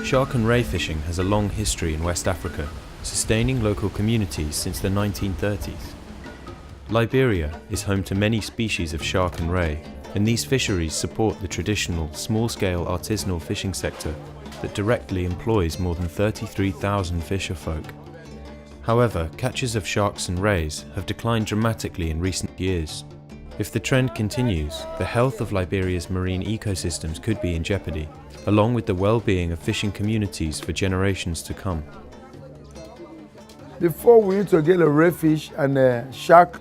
Shark and ray fishing has a long history in West Africa, sustaining local communities since the 1930s. Liberia is home to many species of shark and ray, and these fisheries support the traditional small-scale artisanal fishing sector that directly employs more than 33,000 fisherfolk. However, catches of sharks and rays have declined dramatically in recent years. If the trend continues, the health of Liberia's marine ecosystems could be in jeopardy, along with the well-being of fishing communities for generations to come. Before, we used to get a ray fish and a shark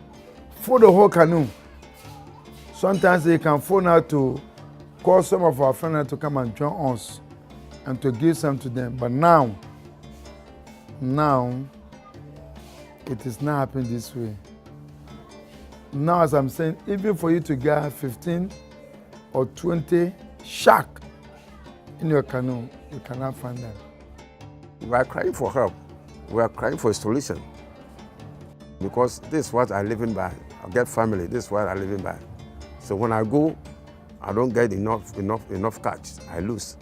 for the whole canoe. Sometimes they can phone out to call some of our friends to come and join us and to give some to them. But now, it is not happening this way. Now, as I'm saying, even for you to get 15 or 20 shark in your canoe, you cannot find them. We are crying for help. We are crying for a solution. Because this is what I live in by. I get family, this is what I live in by. So when I go, I don't get enough catch. I lose.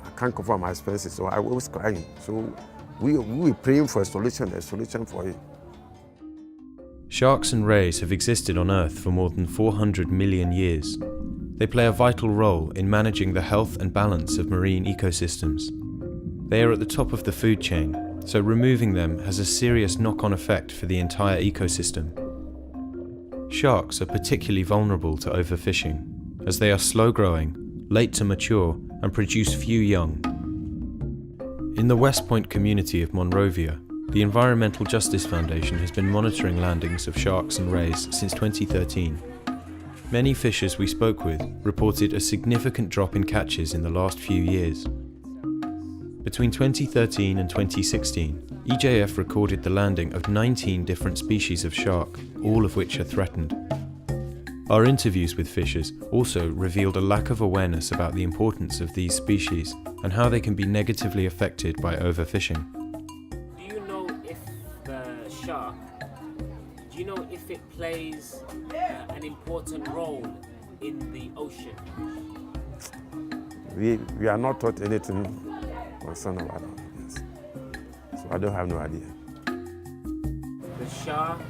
I can't cover my expenses, so I was crying. So we praying for a solution for it. Sharks and rays have existed on Earth for more than 400 million years. They play a vital role in managing the health and balance of marine ecosystems. They are at the top of the food chain, so removing them has a serious knock-on effect for the entire ecosystem. Sharks are particularly vulnerable to overfishing, as they are slow-growing, late to mature, and produce few young. In the West Point community of Monrovia, the Environmental Justice Foundation has been monitoring landings of sharks and rays since 2013. Many fishers we spoke with reported a significant drop in catches in the last few years. Between 2013 and 2016, EJF recorded the landing of 19 different species of shark, all of which are threatened. Our interviews with fishers also revealed a lack of awareness about the importance of these species and how they can be negatively affected by overfishing. Do you know if it plays an important role in the ocean? We are not taught anything concerned about this, so I don't have no idea. The shark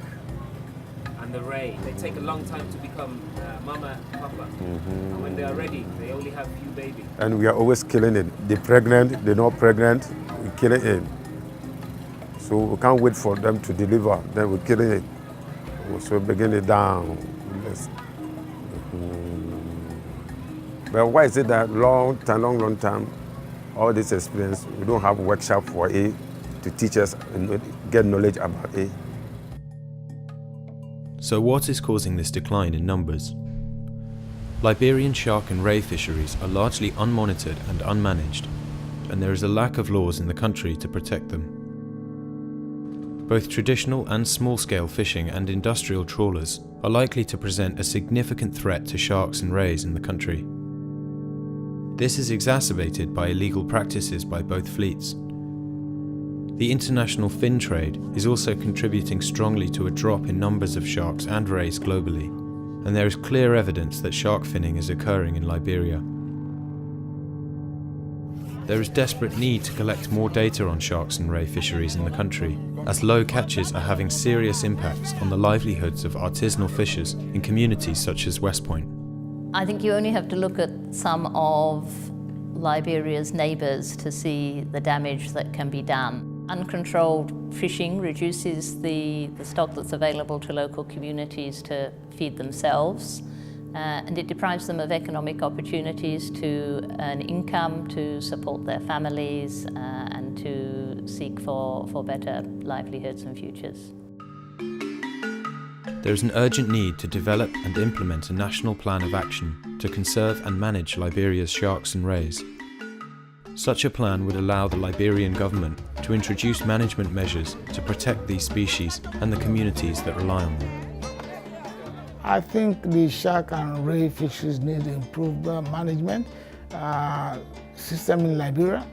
and the ray, they take a long time to become mama, papa. And when they are ready, they only have few babies. And we are always killing it. They're pregnant, they're not pregnant, we kill it. So we can't wait for them to deliver, then we're killing it. So begin it down. But why is it that long time, all this experience, we don't have workshop for it to teach us and get knowledge about it? So what is causing this decline in numbers? Liberian shark and ray fisheries are largely unmonitored and unmanaged, and there is a lack of laws in the country to protect them. Both traditional and small-scale fishing and industrial trawlers are likely to present a significant threat to sharks and rays in the country. This is exacerbated by illegal practices by both fleets. The international fin trade is also contributing strongly to a drop in numbers of sharks and rays globally, and there is clear evidence that shark finning is occurring in Liberia. There is desperate need to collect more data on sharks and ray fisheries in the country, as low catches are having serious impacts on the livelihoods of artisanal fishers in communities such as West Point. I think you only have to look at some of Liberia's neighbours to see the damage that can be done. Uncontrolled fishing reduces the stock that's available to local communities to feed themselves. And it deprives them of economic opportunities to earn income, to support their families, and to seek for better livelihoods and futures. There is an urgent need to develop and implement a national plan of action to conserve and manage Liberia's sharks and rays. Such a plan would allow the Liberian government to introduce management measures to protect these species and the communities that rely on them. I think the shark and ray fisheries need improved management system in Liberia,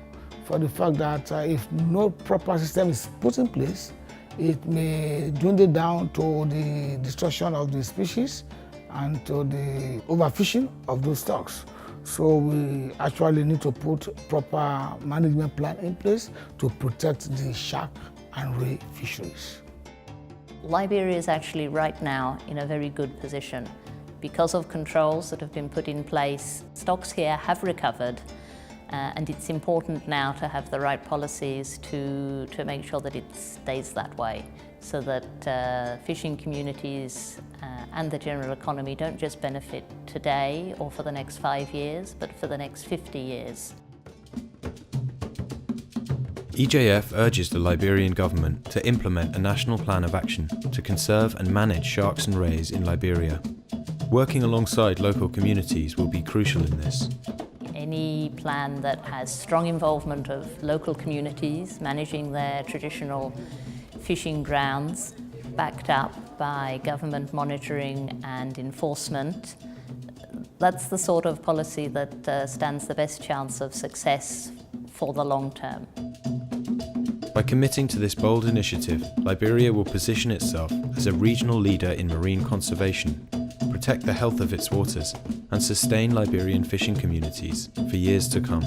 for the fact that if no proper system is put in place, it may dwindle down to the destruction of the species and to the overfishing of those stocks. So we actually need to put proper management plan in place to protect the shark and ray fisheries. Liberia is actually right now in a very good position. Because of controls that have been put in place, stocks here have recovered, and it's important now to have the right policies to make sure that it stays that way, so that fishing communities and the general economy don't just benefit today or for the next 5 years, but for the next 50 years. EJF urges the Liberian government to implement a national plan of action to conserve and manage sharks and rays in Liberia. Working alongside local communities will be crucial in this. Any plan that has strong involvement of local communities managing their traditional fishing grounds, backed up by government monitoring and enforcement, that's the sort of policy that stands the best chance of success for the long term. By committing to this bold initiative, Liberia will position itself as a regional leader in marine conservation, protect the health of its waters, and sustain Liberian fishing communities for years to come.